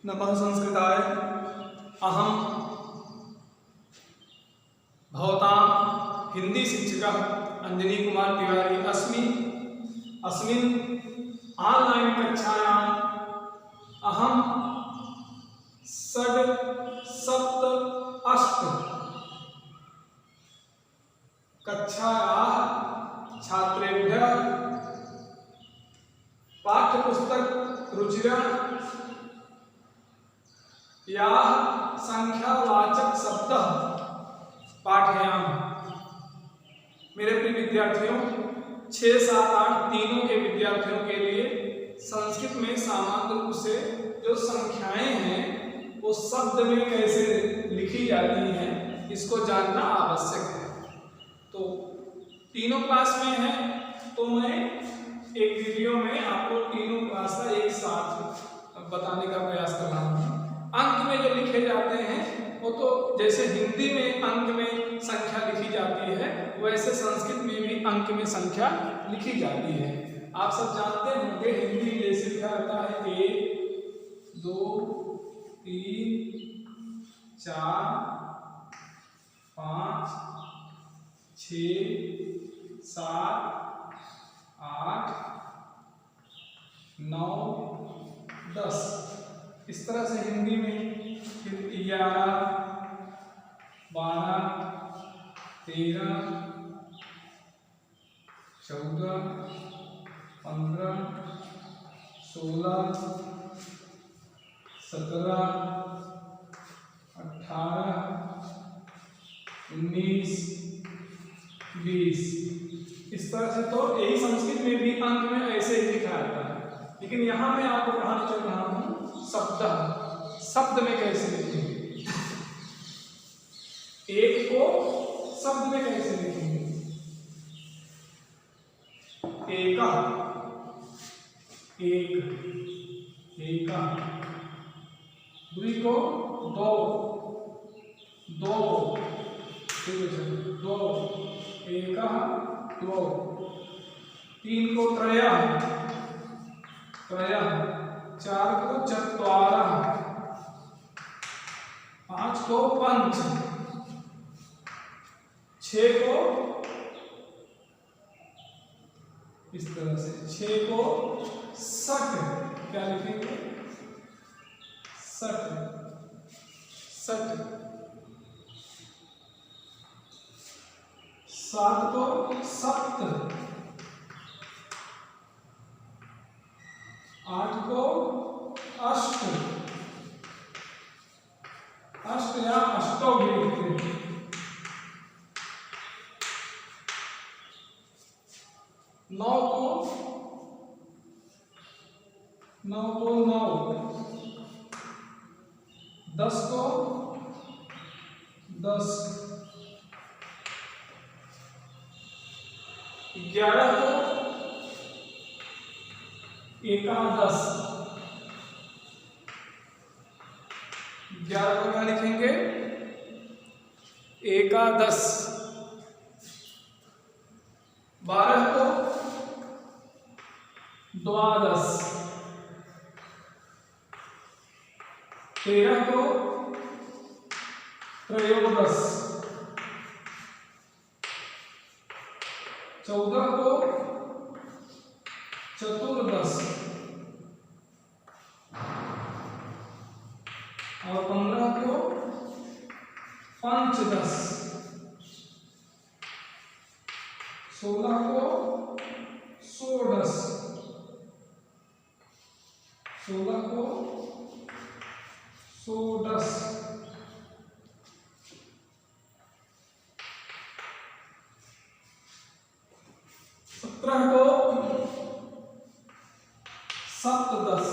नमः संस्कृताय अहम भवतां हिंदी शिक्षकः अंजनी कुमार तिवारी अस्मि। अस्मिन् ऑनलाइन कक्षायाम् अहम षड् सप्त अष्ट कक्षायाः छात्रेभ्यः पाठ्यपुस्तक रुचिरा या संख्यावाचक शब्द पाठयामि। मेरे प्रिय विद्यार्थियों, 6, 7, 8 तीनों के विद्यार्थियों के लिए संस्कृत में सामान्य रूप से जो संख्याएं हैं वो शब्द में कैसे लिखी जाती हैं इसको जानना आवश्यक है। तो तीनों क्लास में है तो मैं एक वीडियो में आपको तीनों क्लास का एक साथ बताने का प्रयास कर रहा हूँ। अंक में जो लिखे जाते हैं वो तो जैसे हिंदी में अंक में संख्या लिखी जाती है वैसे संस्कृत में भी अंक में संख्या लिखी जाती है। आप सब जानते होंगे हिंदी में जैसे लिखा जाता है 1, 2, 3, 4, 5, 6, 7, 8, 9, 10 इस तरह से हिंदी में। फिर 11, 12, 13, 14, 15, 16, 17, 18, 19, 20 इस तरह से। तो यही संस्कृत में भी अंक में ऐसे ही लिखा जाता है, लेकिन यहाँ मैं आपको पढ़ाने चल रहा हूँ शब्द में कैसे लिखेंगे। एक को शब्द में कैसे लिखेंगे। एका, एक, एका। दुई को दो, दो, दो, एका, दो। तीन को त्रयः, त्रयः। 4 को चत्वारः, 5 को पंच, 6 को इस तरह से, 6 को षट। क्या लिखेंगे? षट, षट। 7 को सप्त, 8 को अष्ट, अष्ट या अष्टौ भी लिखते हैं। 9 को 9, 10 को 10, 11 को एकादश। 11 को क्या लिखेंगे? एकादश। 12 को द्वादश। 13 को त्रयोदश। 14 को चतुर्दश और 15 को पंचदश। 16 को षोडश। 16 को षोडश। 17 को सप्तदश।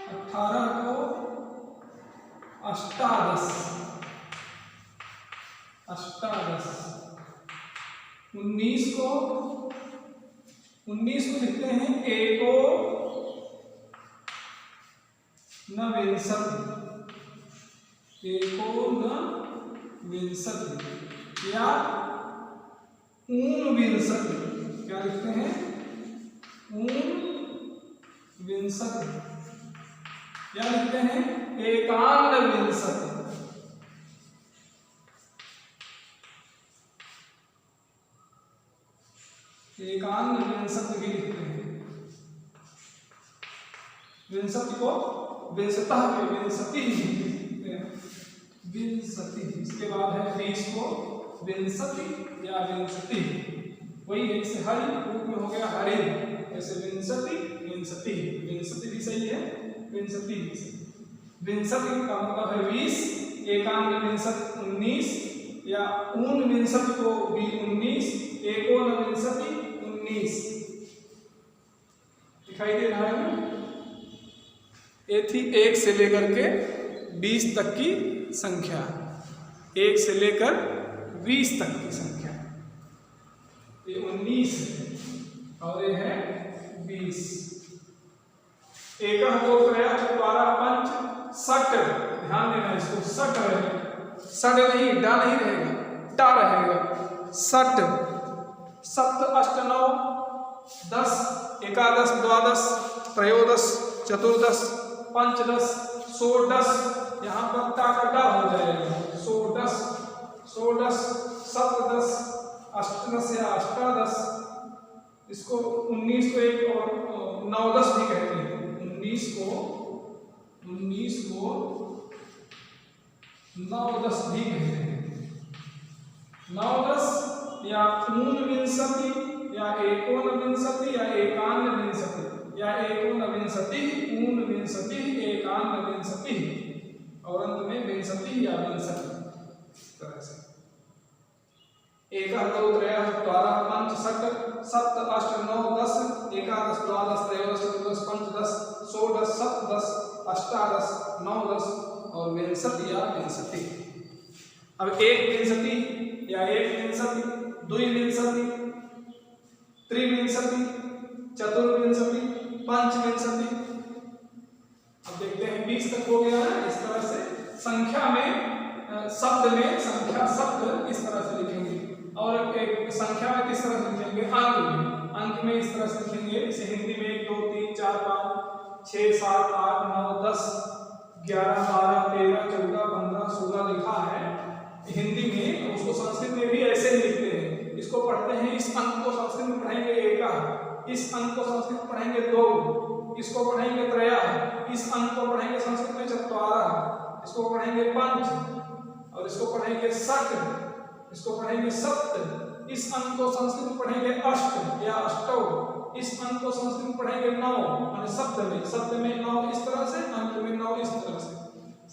18 को अष्टादश, अष्टादश। 19 को लिखते हैं एको न विंशति, एको न विंशति या ऊनविंशति। क्या लिखते हैं? ऊनविंशति, या लिखते हैं एकान्नविंशति। एकान्नविंशति भी लिखते हैं। विंशति को विंशतः पे विंशति लिखते हैं, विंशति। इसके बाद है 20 को विंशति या विंशति, वही एक से हरि रूप में हो गया हरि, ऐसे विंशति विंशति, विंशति भी सही है, विंशति भी सही। विंशति का मतलब है 20, एकान्नविंशति 19, या ऊनविंशति को भी 19, एकोनविंशति 19 दिखाई दे रहा है। ये थी 1 से लेकर के 20 तक की संख्या, 1 से लेकर 20 तक की संख्या। ये 19 है और ये है 20। एक दो त्रय चत्वारः पंच षट, ध्यान देना इसको, षट रहेगा, षट नहीं डा नहीं रहेगा, टा रहेगा। षट, सप्त अष्ट नौ 10, एकादश द्वादश त्रयोदश चतुर्दश पंचदश षोडश, यहाँ पर टा का डा हो जाएगा, षोडश, षोडश सप्तदश अष्टदश या अष्टादश, इसको 19 को एक और 9-10 भी कहते हैं। 19 को 9-10 भी कहते हैं। 9-10 या ऊनविंशति या एकोनविंशति या एकान्नविंशति, या एकोनविंशति ऊनविंशति एकान्नविंशति, और अंत में विंशति या विंशति। तरह से 1 2 3 चत्वारः पंच षट सप्त अष्ट नौ 10, एकादश द्वादश त्रयोदश चतुर्दश पंचदश षोडश सप्तदश अष्टादश 9-10 और विंशति या विंशति। अब एक विंशति या एक विंशति, द्विविंशति, त्रिविंशति, चतुर्विंशति, पंचविंशति। अब देखते हैं 20 तक हो गया है। इस तरह से संख्या में, शब्द में संख्या शब्द इस तरह से लिखेंगे, और एक संख्या में किस तरह से लिखेंगे, अंक में इस तरह से लिखेंगे। जैसे हिंदी में 1 2 3 4 5 6 7 8 9 10 11 12 13 14 15 16 लिखा है हिंदी में, उसको संस्कृत में भी ऐसे ही लिखते हैं। इसको पढ़ते हैं, इस अंक को संस्कृत में पढ़ेंगे एका, इस अंक को संस्कृत में पढ़ेंगे 2, इसको पढ़ेंगे त्रया, इस अंक को पढ़ेंगे संस्कृत में चत्वारः, इसको पढ़ेंगे पंच, और इसको पढ़ेंगे षट, इसको पढ़ेंगे सप्त, इस अंक को संस्कृत में पढ़ेंगे अष्ट या अष्टौ, इस अंक को संस्कृत में पढ़ेंगे 9, माने शब्द में 9 इस तरह से, अंक में 9 इस तरह से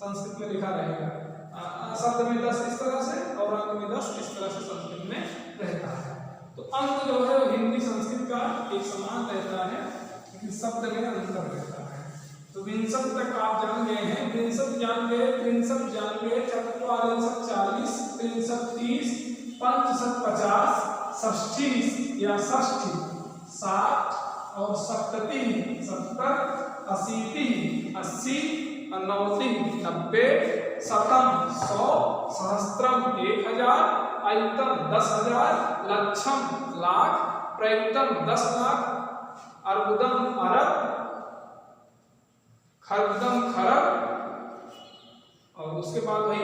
संस्कृत में लिखा रहेगा। शब्द में 10 इस तरह से और अंक में 10 इस तरह से संस्कृत में रहता है। तो अंक जो है वो हिंदी संस्कृत का एक समान रहता है, लेकिन शब्द में अंतर रहता है। तो विंशति तक आप जान गए हैं, विंशति जान गए, त्रिंशत जान गए, चत्वारिंशत 40, त्रिंशत 30, पंचशत 50, षष्ठी या षष्ठी 60 और सप्तति 70, 80, 80, 90, 90, शतम 100, सहस्त्रम 1000, अयुतम 10,000, लक्षम लाख, प्रयुक्तम 10 लाख, अर्बुदम अरब, खर्बुदम खरब, और उसके बाद भाई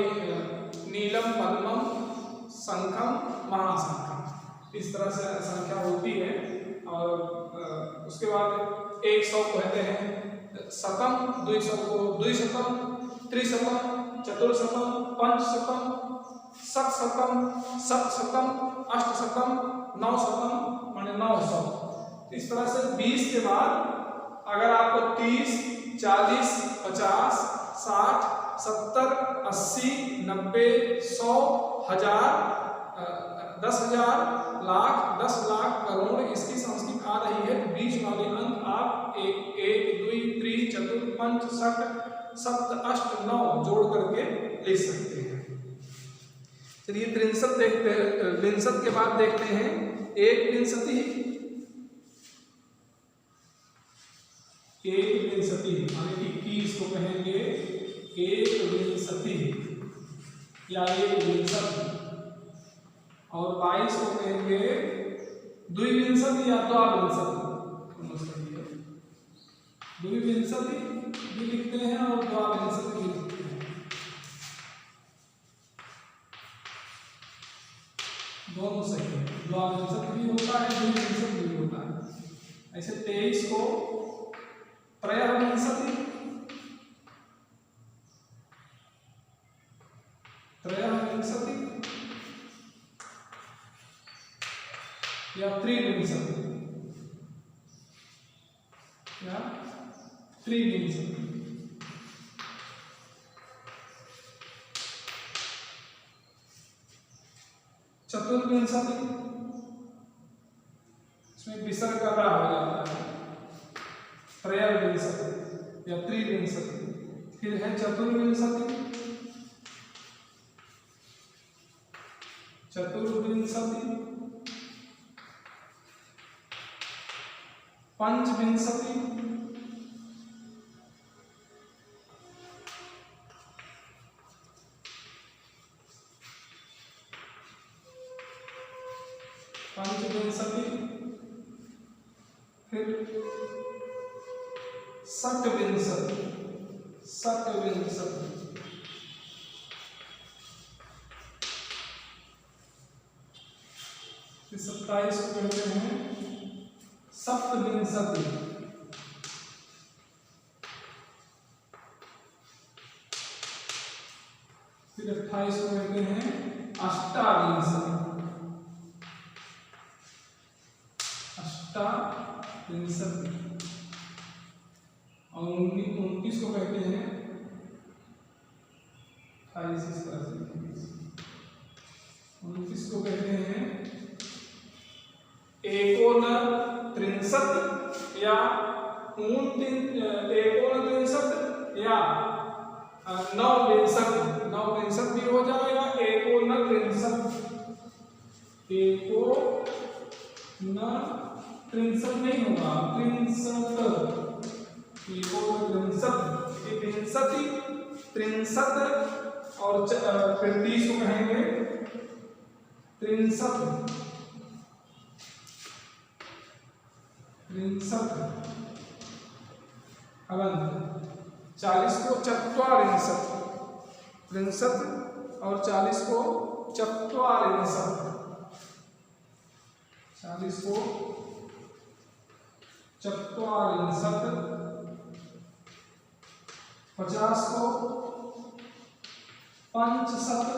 नीलम पद्मम शंखम महाशंखम, इस तरह से संख्या होती है। और उसके बाद 100 कहते हैं शतम, 200 को द्विशतम, त्रिशतम, चतुर्शतम, पंचशतम, षट्शतम, सप्तशतम, अष्टशतम, नवशतम माने 900। इस तरह से 20 के बाद अगर आपको 30, 40, 50, 60, 70, 80, 90, 100, 1000, 10,000, लाख, 10 लाख, करोड़ इसकी संस्कृत आ रही है। बीच वाले अंक आप 1 2 3 4 5 6 7 8 9 जोड़ करके लिख सकते हैं। चलिए त्रिंशत देखते हैं, विंशत के बाद देखते हैं एक विंशति। एक विंशति माने 21 को कहेंगे एक विंशति या एक विंशति, और 22 को कहेंगे द्विविंशति या द्वाविंशति। त्रिविंशति भी लिखते हैं और द्वाविंशति भी लिखते हैं, दोनों सही है। द्वाविंशति भी होता है, द्विविंशति भी होता है। ऐसे 23 को त्रयोविंशति, त्रयोविंशति या त्रिविंशति या त्रिविंशति। चतुर्विंशति, इसमें विसर्ग का रहा हो जाता है। त्रयोविंशति या त्रिविंशति। फिर है चतुर्विंशति, चतुर्विंशति, पंचविंशति, पंचविंशति, फिर षट्विंशति, षट्विंशति, फिर 27 को कहते हैं सप्तविंशति, फिर 28 को कहते हैं अष्टाविंशति, अष्टाविंशति, और 29 को कहते हैं 29 को कहते हैं एकोनत्रिंशत् या एकोनत्रिंशत् या नवविंशति, नवविंशति भी हो जाएगा। एकोनत्रिंशत्, एकोनत्रिंशत् नहीं होगा, त्रिंशत्, एकोनत्रिंशत्, विंशति, त्रिंशत् और फिर 30 को कहेंगे त्रिंशत्, त्रिंशत्। अब 40 को चत्वारिंशत्, त्रिंशत् और 40 को चत्वारिंशत्, 40 को चत्वारिंशत्, 50 को पंचशत्,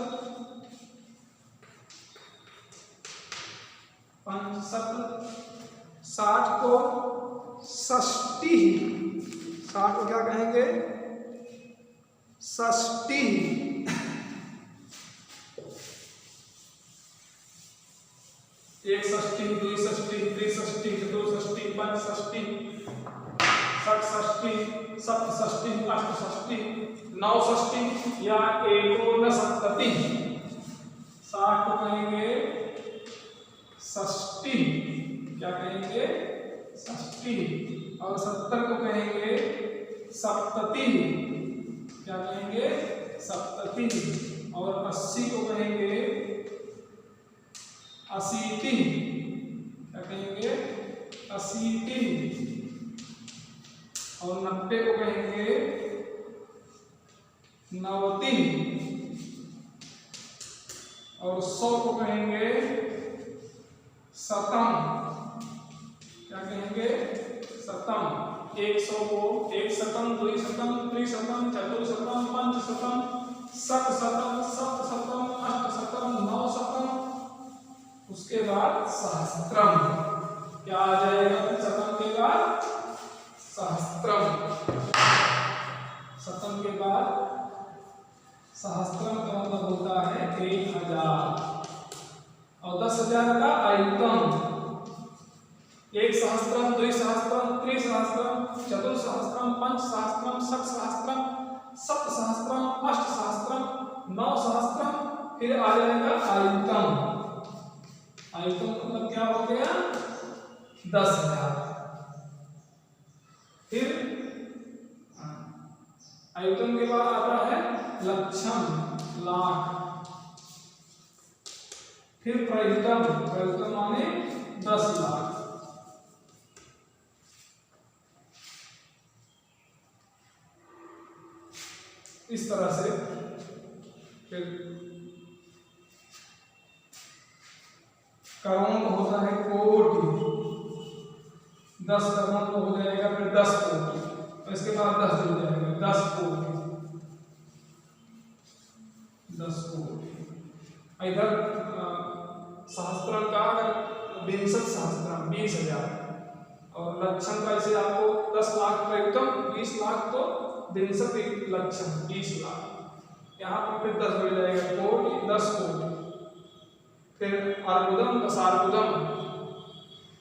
पंचशत्, 60 को षष्ठी, 60 को क्या कहेंगे? षष्ठी। एक षष्ठी, दुई षष्ठी, त्रिषष्ठी, चतुर्षष्ठी, पंचषष्ठी, षट्षष्ठी, सप्तषष्ठी, अष्टषष्ठी, नवषष्ठी या एकोनसप्तति। 60 को कहेंगे षष्ठी, क्या कहेंगे? षष्ठी। और 70 को कहेंगे सप्तति, क्या कहेंगे? सप्तति। और 80 को कहेंगे अशीति, क्या कहेंगे? अशीति। और 90 को कहेंगे नवति। और 100 को कहेंगे शतम, क्या कहेंगे? शतम। 100 को एक शतम, दुई शतम, त्रिशतम, चतुर्शतम, पंचशतम, षट्शतम, सप्तशतम, अष्टशतम, नवशतम। उसके बाद सहस्त्रम, क्या आ जाएगा? शतम के बाद सहस्त्रम, शतम के बाद सहस्त्रम का मतलब होता है 1000। और 10,000 का आयतन, एक सहस्त्रम, द्विसहस्त्रम, त्रिसहस्त्रम, चतुर्सहस्त्रम, पंचसहस्त्रम, षट्सहस्त्रम, सप्तसहस्त्रम, अष्टसहस्त्रम, नवसहस्त्रम। फिर आ जाएगा आयतन। आयतन मतलब क्या हो गया? 10,000। फिर आयतन के बाद आता है लक्षम, लाख। फिर प्रयुतम, प्रयुतम माने 10 लाख। इस तरह से। फिर करोड़ होता है कोटि, 10 करोड़ तो हो जाएगा, फिर 10 कोटि, और इसके बाद 10 जुड़ जाएगा, 10 कोटि, 10 कोटि। इधर सहस्त्रम का अगर 62 सहस्त्रम 20,000, और लक्षण का इसे आपको 10 लाख प्रयुक्तम 20 लाख तो 62 लक्षण 20 लाख। यहाँ पर फिर 10 जुड़ जाएगा, कोटि 10 कोटि, फिर अर्बुदम दशार्बुदम,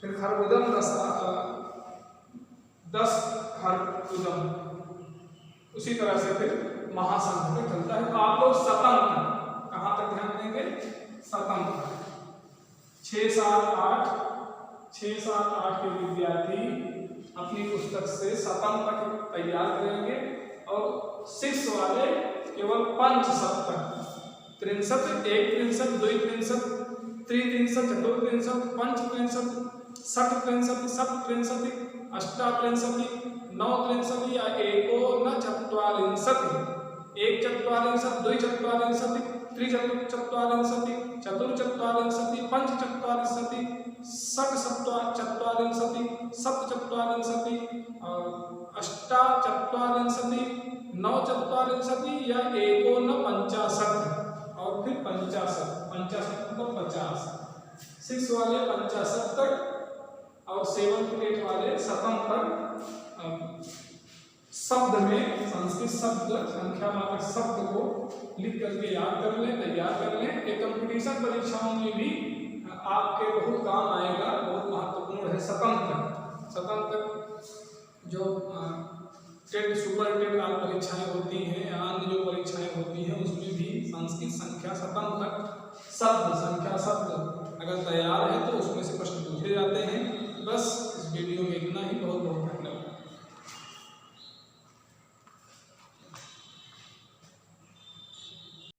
फिर खरबुदम 10 खरबुदम। उसी तरह से फिर महासंख्या तक चलता है। तो आप लोग शतम कहाँ तक ध्यान देंगे? शतम तक। 6, 7, 8 के विद्यार्थी अपनी पुस्तक से शतम तक तैयार करेंगे, और 6 वाले केवल पंच सप्तक 63, 1 63, 2 63, 3 63, 4 63, 5 63, 6 63, 7 63, 8 63, 9 63 या 1 न 44, 1 44, 2 44, 3 44, 4 44, 5 44, 6 44, 7 44 और 8 44, 9 44 या 1 न 50, और फिर 50 तो 50, 6 वाले 50 तक, और 7 to 8 वाले शतम तक शब्द में संस्कृत शब्द संख्या वाचक शब्द को लिख करके याद कर लें, तैयार कर लें। ये कंपटीशन परीक्षाओं में भी आपके बहुत काम आएगा, बहुत महत्वपूर्ण है। शतम तक जो टेट सुपर टेट आदि परीक्षाएं होती हैं या अन्य जो परीक्षाएं होती हैं उसमें भी संस्कृत संख्या शतम तक शब्द संख्या शब्द अगर तैयार